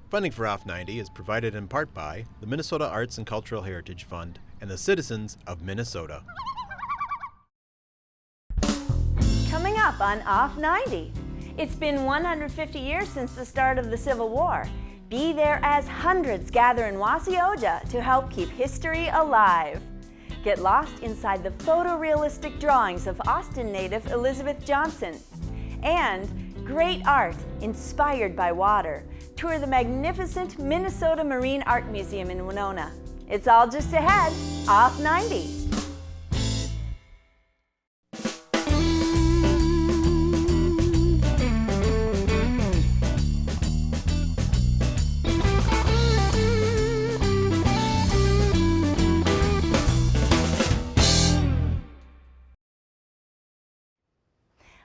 Funding for Off 90 is provided in part by the Minnesota Arts and Cultural Heritage Fund and the citizens of Minnesota. Coming up on Off 90, it's been 150 years since the start of the Civil War. Be there as hundreds gather in Wasioja to help keep history alive. Get lost inside the photorealistic drawings of Austin native Elizabeth Johnson. And great art inspired by water. Tour the magnificent Minnesota Marine Art Museum in Winona. It's all just ahead, Off 90.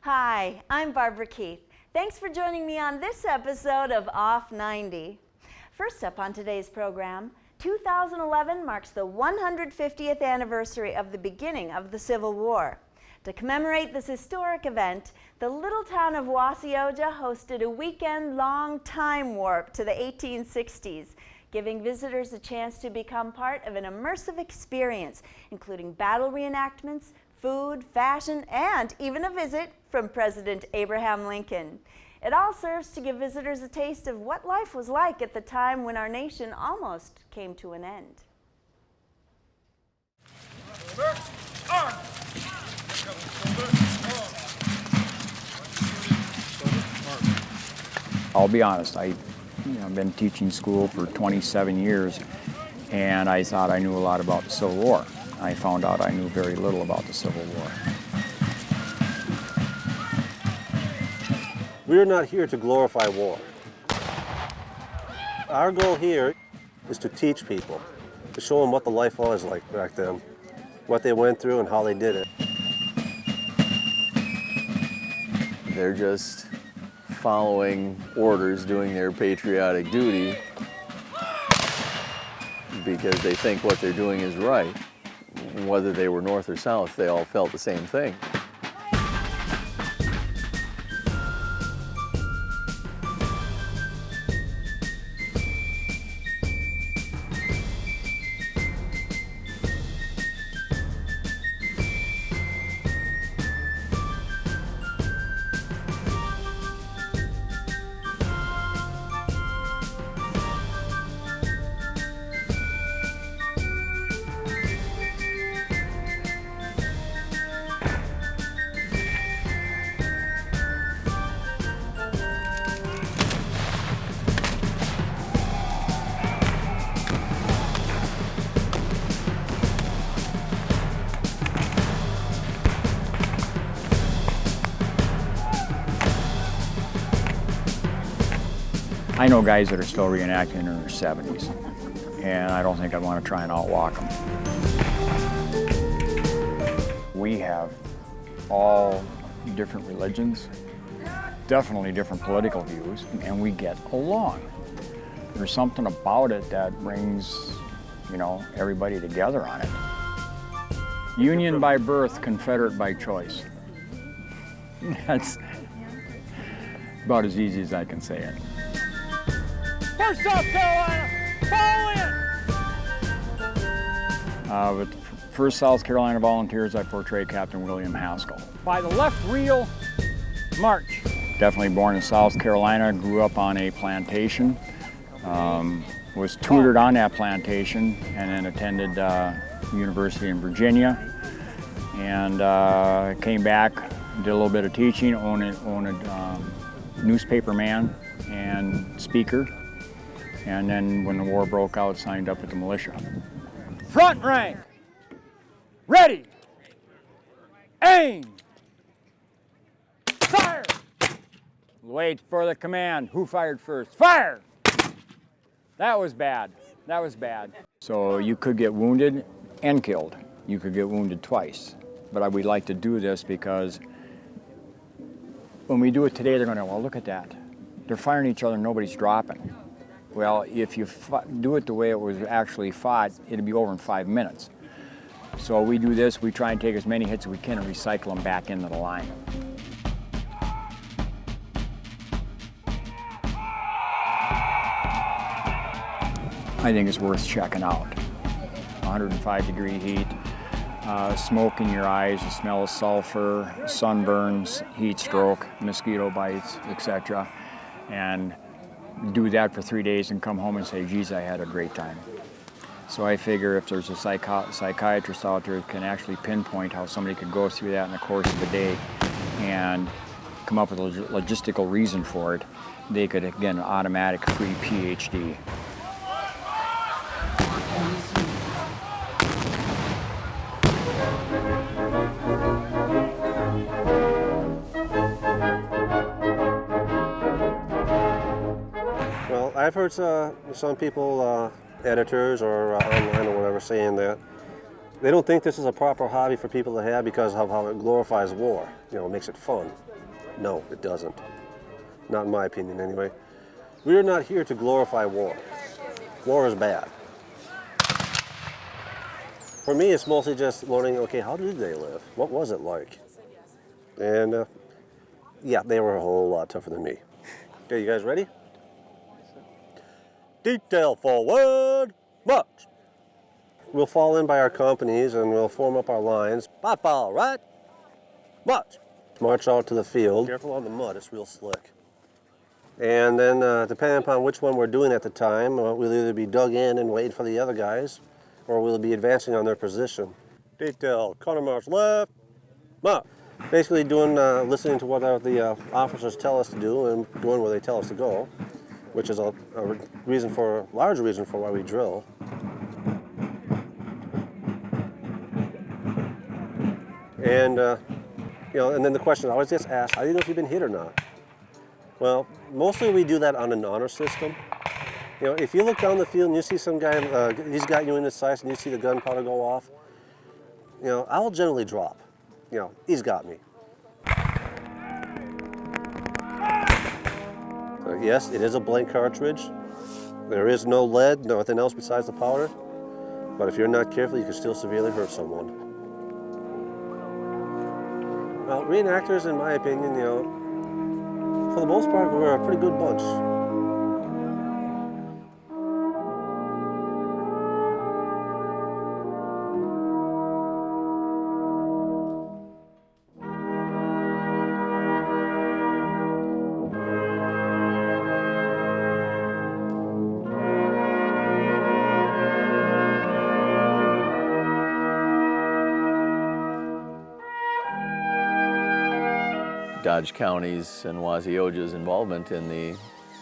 Hi, I'm Barbara Keith. Thanks for joining me on this episode of Off 90. First up on today's program, 2011 marks the 150th anniversary of the beginning of the Civil War. To commemorate this historic event, the little town of Wasioja hosted a weekend-long time warp to the 1860s, giving visitors a chance to become part of an immersive experience, including battle reenactments, food, fashion, and even a visit from President Abraham Lincoln. It all serves to give visitors a taste of what life was like at the time when our nation almost came to an end. I'll be honest, I've been teaching school for 27 years, and I thought I knew a lot about the Civil War. I found out I knew very little about the Civil War. We're not here to glorify war. Our goal here is to teach people, to show them what the life was like back then, what they went through and how they did it. They're just following orders, doing their patriotic duty because they think what they're doing is right. Whether they were north or south, they all felt the same thing. I know guys that are still reenacting in their 70s, and I don't think I'd want to try and outwalk them. We have all different religions, definitely different political views, and we get along. There's something about it that brings, everybody together on it. Union by birth, Confederate by choice. That's about as easy as I can say it. For South Carolina, fall in! With the 1st South Carolina Volunteers, I portray Captain William Haskell. By the left reel, march. Definitely born in South Carolina, grew up on a plantation, was tutored on that plantation, and then attended University in Virginia, and came back, did a little bit of teaching, owned a newspaper man and speaker. And then when the war broke out, signed up with the militia. Front rank. Ready. Aim. Fire. Wait for the command. Who fired first? Fire! That was bad. That was bad. So you could get wounded and killed. You could get wounded twice. But we like to do this because when we do it today, they're going to, well, look at that. They're firing each other, nobody's dropping. Well, if you do it the way it was actually fought, it'll be over in 5 minutes. So we do this, we try and take as many hits as we can and recycle them back into the line. I think it's worth checking out. 105-degree heat, smoke in your eyes, the smell of sulfur, sunburns, heat stroke, mosquito bites, etc. And do that for 3 days and come home and say, geez, I had a great time. So I figure if there's a psychiatrist out there that can actually pinpoint how somebody could go through that in the course of a day and come up with a logistical reason for it, they could get an automatic free PhD. Well, I've heard some people, editors or online or whatever, saying that they don't think this is a proper hobby for people to have because of how it glorifies war. You know, it makes it fun. No, it doesn't. Not in my opinion, anyway. We are not here to glorify war. War is bad. For me, it's mostly just learning, okay, how did they live? What was it like? And yeah, they were a whole lot tougher than me. Okay, you guys ready? Detail forward, march. We'll fall in by our companies and we'll form up our lines. Pop all right, march. March out to the field. Careful on the mud, it's real slick. And then depending upon which one we're doing at the time, we'll either be dug in and waiting for the other guys, or we'll be advancing on their position. Detail, counter march left, march. Basically doing, listening to what the officers tell us to do and going where they tell us to go, which is a large reason for why we drill. And you know, and then the question always gets asked, how do you know if you've been hit or not? Well, mostly we do that on an honor system. You know, if you look down the field and you see some guy, he's got you in his sights and you see the gunpowder go off, you know, I'll generally drop. You know, he's got me. So yes, it is a blank cartridge. There is no lead, nothing else besides the powder. But if you're not careful, you can still severely hurt someone. Well, reenactors, in my opinion, you know, for the most part, we're a pretty good bunch. Dodge County's and Wasioja's involvement in the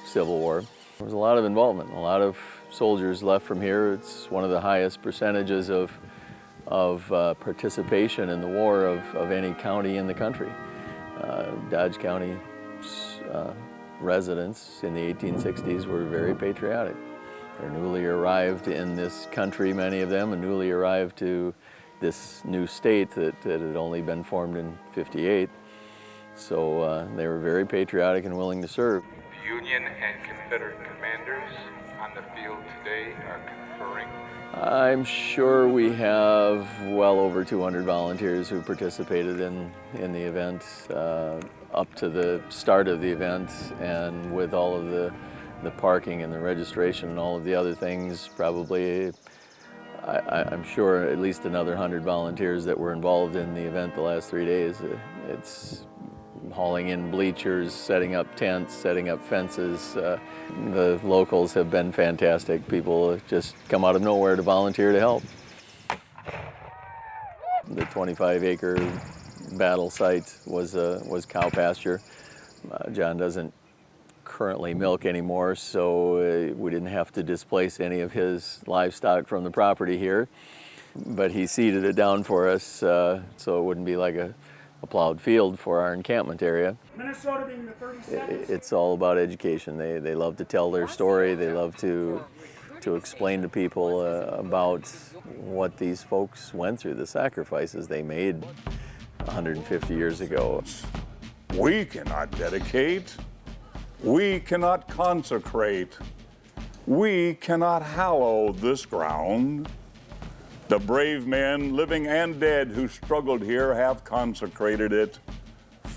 Civil War. There was a lot of involvement. A lot of soldiers left from here. It's one of the highest percentages of participation in the war of any county in the country. Dodge County residents in the 1860s were very patriotic. They're newly arrived in this country, many of them, and newly arrived to this new state that had only been formed in '58. So they were very patriotic and willing to serve. Union and Confederate commanders on the field today are conferring. I'm sure we have well over 200 volunteers who participated in the event up to the start of the event, and with all of the parking and the registration and all of the other things, probably I'm sure at least another 100 volunteers that were involved in the event the last 3 days. It's hauling in bleachers, setting up tents, setting up fences. The locals have been fantastic. People just come out of nowhere to volunteer to help. The 25-acre battle site was cow pasture. John doesn't currently milk anymore, so we didn't have to displace any of his livestock from the property here. But he seeded it down for us, so it wouldn't be like a plowed field for our encampment area. Minnesota being the 32nd. It's all about education. They love to tell their story. They love to explain to people about what these folks went through, the sacrifices they made 150 years ago. We cannot dedicate. We cannot consecrate. We cannot hallow this ground. The brave men, living and dead, who struggled here have consecrated it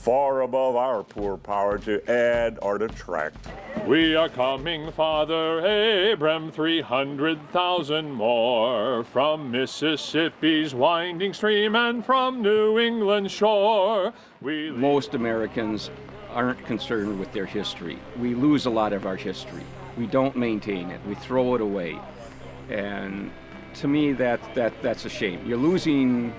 far above our poor power to add or detract. We are coming, Father Abram, 300,000 more, from Mississippi's winding stream and from New England's shore. Most Americans aren't concerned with their history. We lose a lot of our history. We don't maintain it. We throw it away. And to me, that's a shame. You're losing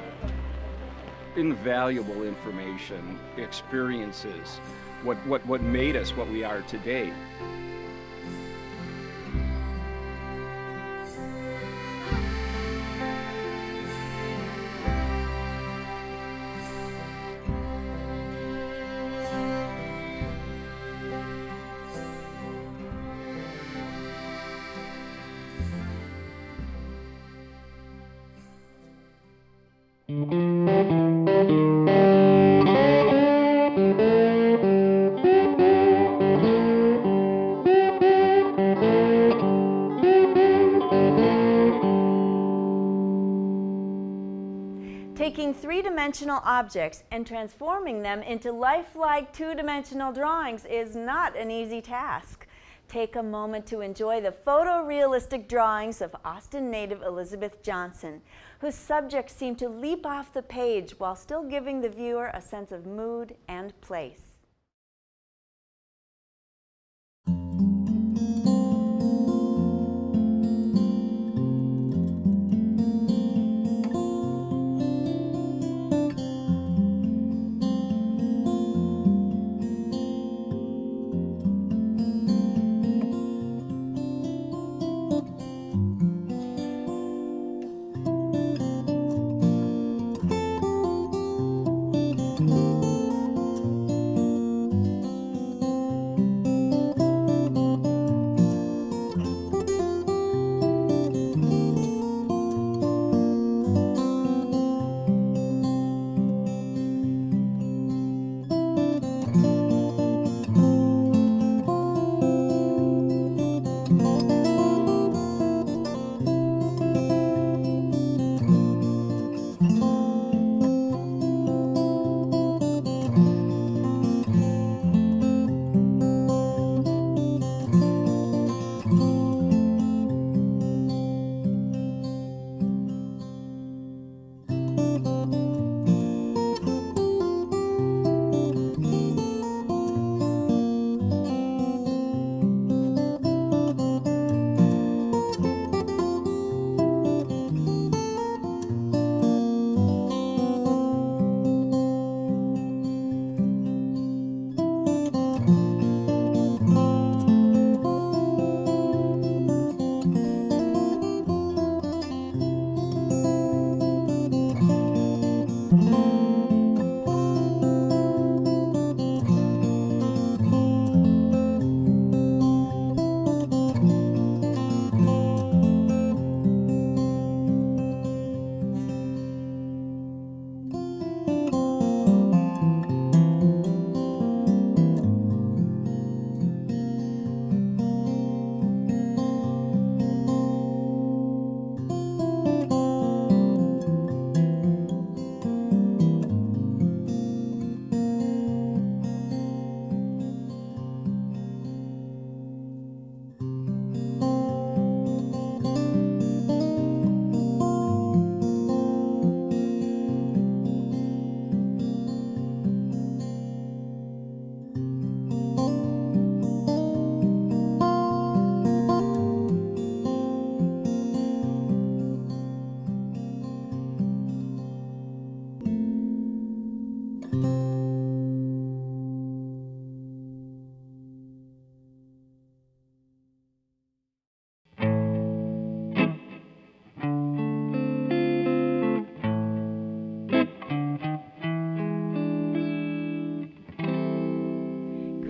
invaluable information, experiences, what made us what we are today. Taking three-dimensional objects and transforming them into lifelike two-dimensional drawings is not an easy task. Take a moment to enjoy the photorealistic drawings of Austin native Elizabeth Johnson, whose subjects seem to leap off the page while still giving the viewer a sense of mood and place.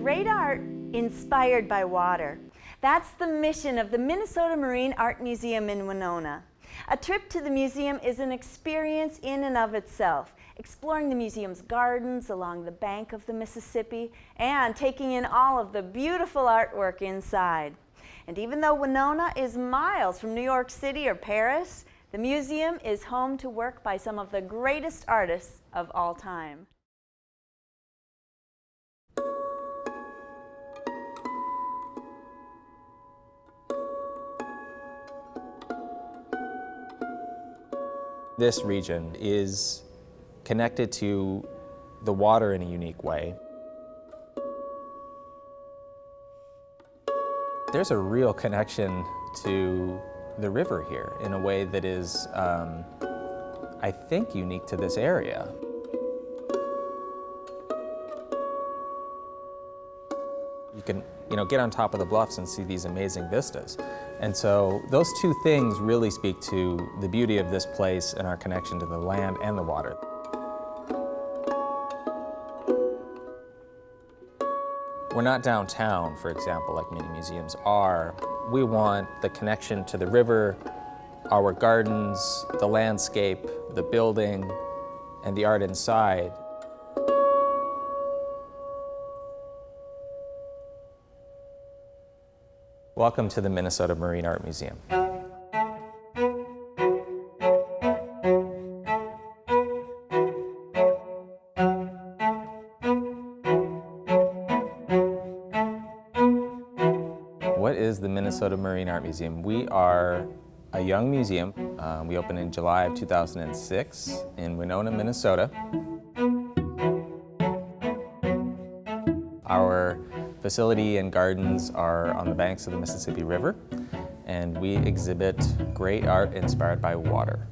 Great art inspired by water. That's the mission of the Minnesota Marine Art Museum in Winona. A trip to the museum is an experience in and of itself, exploring the museum's gardens along the bank of the Mississippi and taking in all of the beautiful artwork inside. And even though Winona is miles from New York City or Paris, the museum is home to work by some of the greatest artists of all time. This region is connected to the water in a unique way. There's a real connection to the river here in a way that is, I think, unique to this area. You can, get on top of the bluffs and see these amazing vistas. And so those two things really speak to the beauty of this place and our connection to the land and the water. We're not downtown, for example, like many museums are. We want the connection to the river, our gardens, the landscape, the building, and the art inside. Welcome to the Minnesota Marine Art Museum. What is the Minnesota Marine Art Museum? We are a young museum. We opened in July of 2006 in Winona, Minnesota. Our facility and gardens are on the banks of the Mississippi River, and we exhibit great art inspired by water.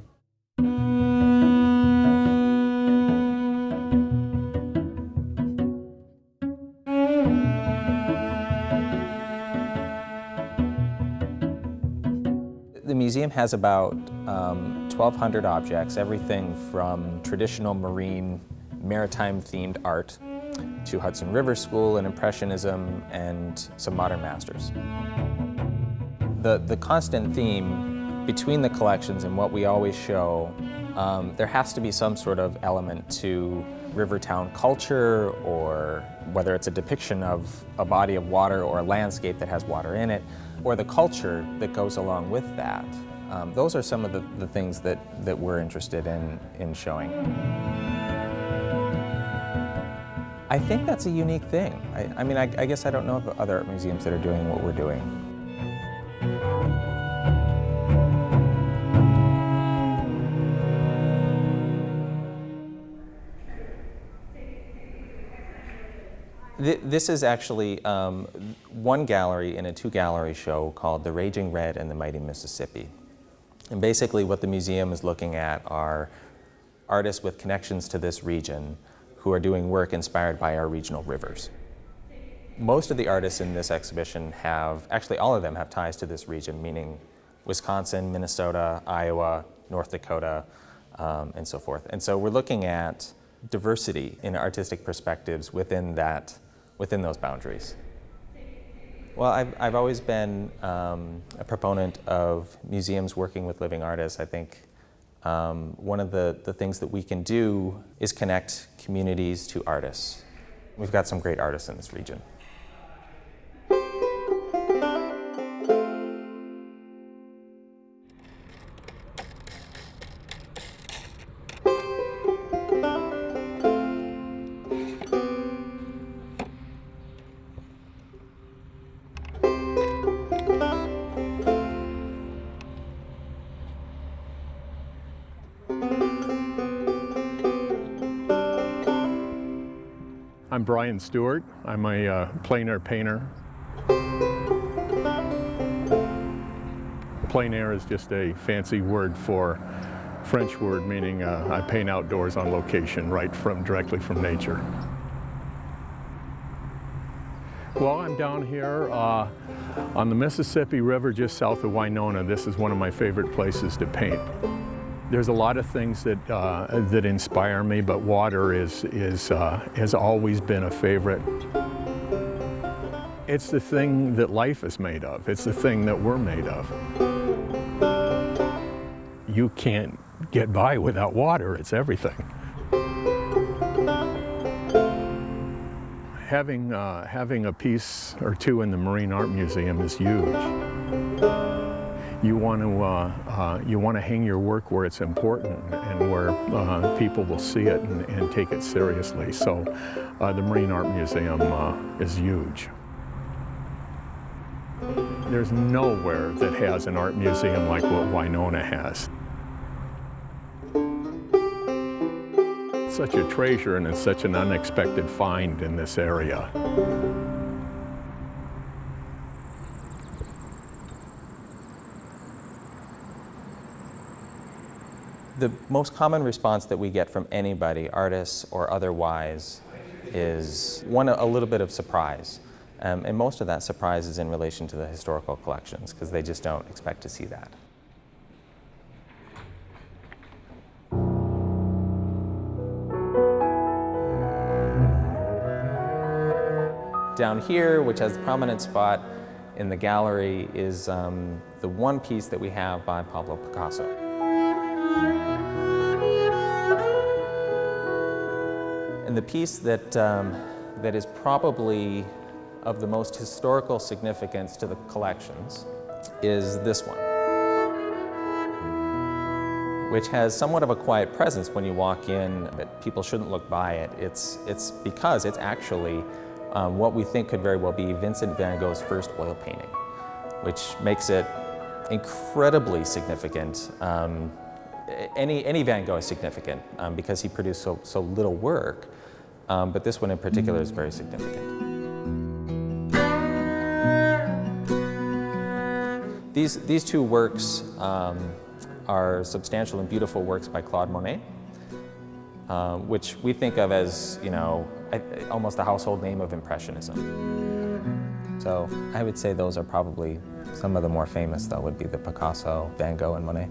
The museum has about 1,200 objects, everything from traditional marine, maritime-themed art to Hudson River School and Impressionism and some modern masters. The constant theme between the collections and what we always show, there has to be some sort of element to rivertown culture, or whether it's a depiction of a body of water or a landscape that has water in it, or the culture that goes along with that. Those are some of the things that we're interested in showing. I think that's a unique thing. I guess I don't know of other art museums that are doing what we're doing. This is actually one gallery in a two-gallery show called The Raging Red and the Mighty Mississippi. And basically what the museum is looking at are artists with connections to this region who are doing work inspired by our regional rivers. Most of the artists in this exhibition actually all of them have ties to this region, meaning Wisconsin, Minnesota, Iowa, North Dakota, and so forth. And so we're looking at diversity in artistic perspectives within those boundaries. Well, I've always been a proponent of museums working with living artists. I think one of the things that we can do is connect communities to artists. We've got some great artists in this region. I'm Brian Stewart. I'm a plein air painter. Plein air is just a fancy word for French word meaning I paint outdoors on location, directly from nature. Well, I'm down here on the Mississippi River just south of Winona. This is one of my favorite places to paint. There's a lot of things that inspire me, but water has always been a favorite. It's the thing that life is made of. It's the thing that we're made of. You can't get by without water. It's everything. Having a piece or two in the Marine Art Museum is huge. You want to hang your work where it's important and where people will see it and take it seriously. So the Marine Art Museum is huge. There's nowhere that has an art museum like what Winona has. such a treasure and it's such an unexpected find in this area. The most common response that we get from anybody, artists or otherwise, is one, a little bit of surprise. And most of that surprise is in relation to the historical collections, because they just don't expect to see that. Down here, which has the prominent spot in the gallery, is the one piece that we have by Pablo Picasso. And the piece that, that is probably of the most historical significance to the collections is this one, which has somewhat of a quiet presence when you walk in, but people shouldn't look by it. It's because it's actually what we think could very well be Vincent van Gogh's first oil painting, which makes it incredibly significant. Any Van Gogh is significant because he produced so little work, but this one in particular is very significant. These two works are substantial and beautiful works by Claude Monet, which we think of as, you know, almost a household name of Impressionism. So I would say those are probably some of the more famous, though, would be the Picasso, Van Gogh, and Monet.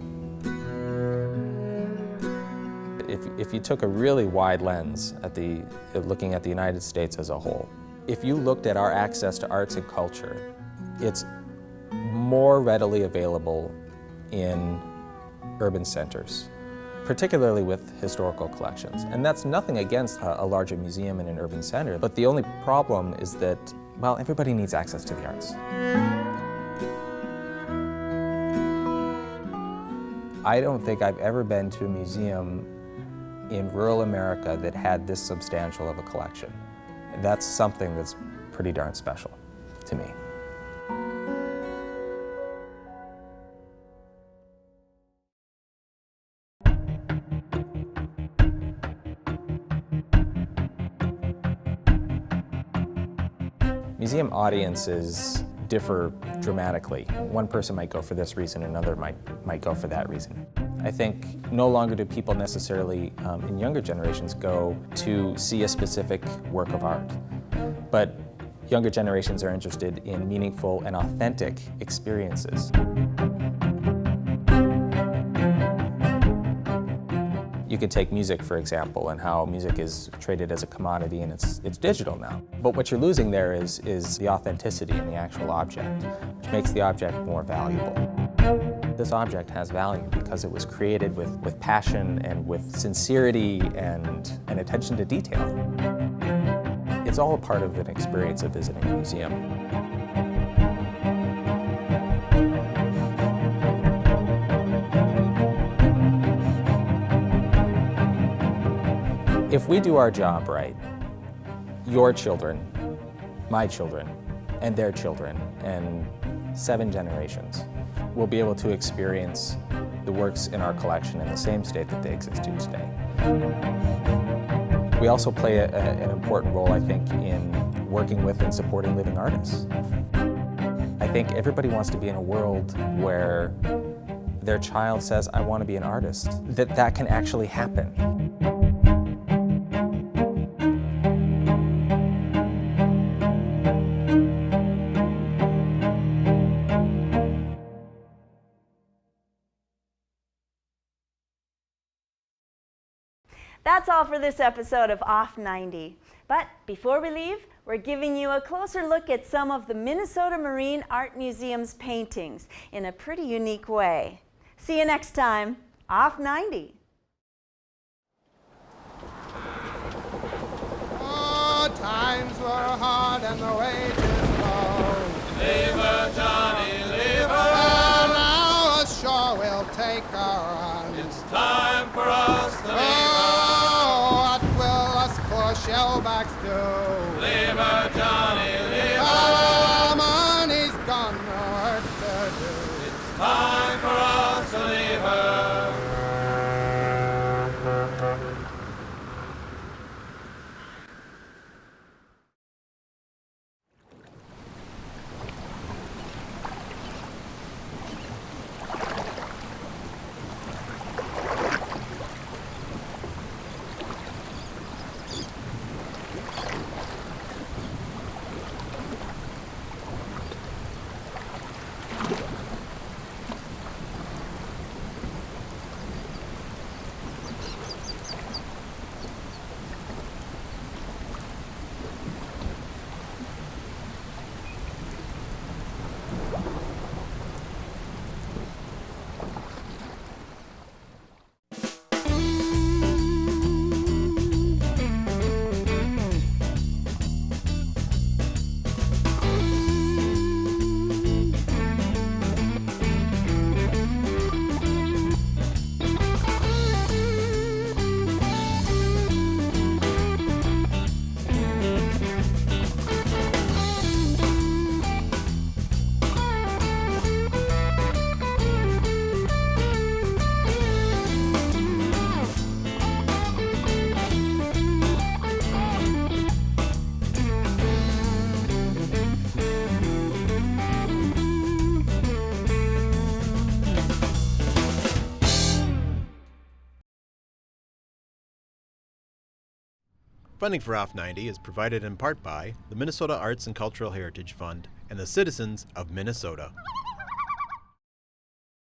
If you took a really wide lens at looking at the United States as a whole, if you looked at our access to arts and culture, it's more readily available in urban centers, particularly with historical collections. And that's nothing against a larger museum in an urban center, but the only problem is that, well, everybody needs access to the arts. I don't think I've ever been to a museum in rural America that had this substantial of a collection. That's something that's pretty darn special to me. Museum audiences differ dramatically. One person might go for this reason, another might go for that reason. I think no longer do people necessarily, in younger generations, go to see a specific work of art. But younger generations are interested in meaningful and authentic experiences. You could take music, for example, and how music is traded as a commodity and it's digital now. But what you're losing there is the authenticity in the actual object, which makes the object more valuable. This object has value because it was created with passion and with sincerity and attention to detail. It's all a part of an experience of visiting a museum. If we do our job right, your children, my children, and their children, and 7 generations will be able to experience the works in our collection in the same state that they exist in today. We also play an important role, I think, in working with and supporting living artists. I think everybody wants to be in a world where their child says, I want to be an artist, that can actually happen. That's all for this episode of Off 90. But before we leave, we're giving you a closer look at some of the Minnesota Marine Art Museum's paintings in a pretty unique way. See you next time, Off 90. Oh, times were hard and the wages low. Labor, Johnny, labor. Now ashore we'll take our run. It's time for us to labor. Shellbacks do. Labor, Johnny, labor. Oh, money's gone, no work to do. It's time for us to labor. Funding for Off 90 is provided in part by the Minnesota Arts and Cultural Heritage Fund and the citizens of Minnesota.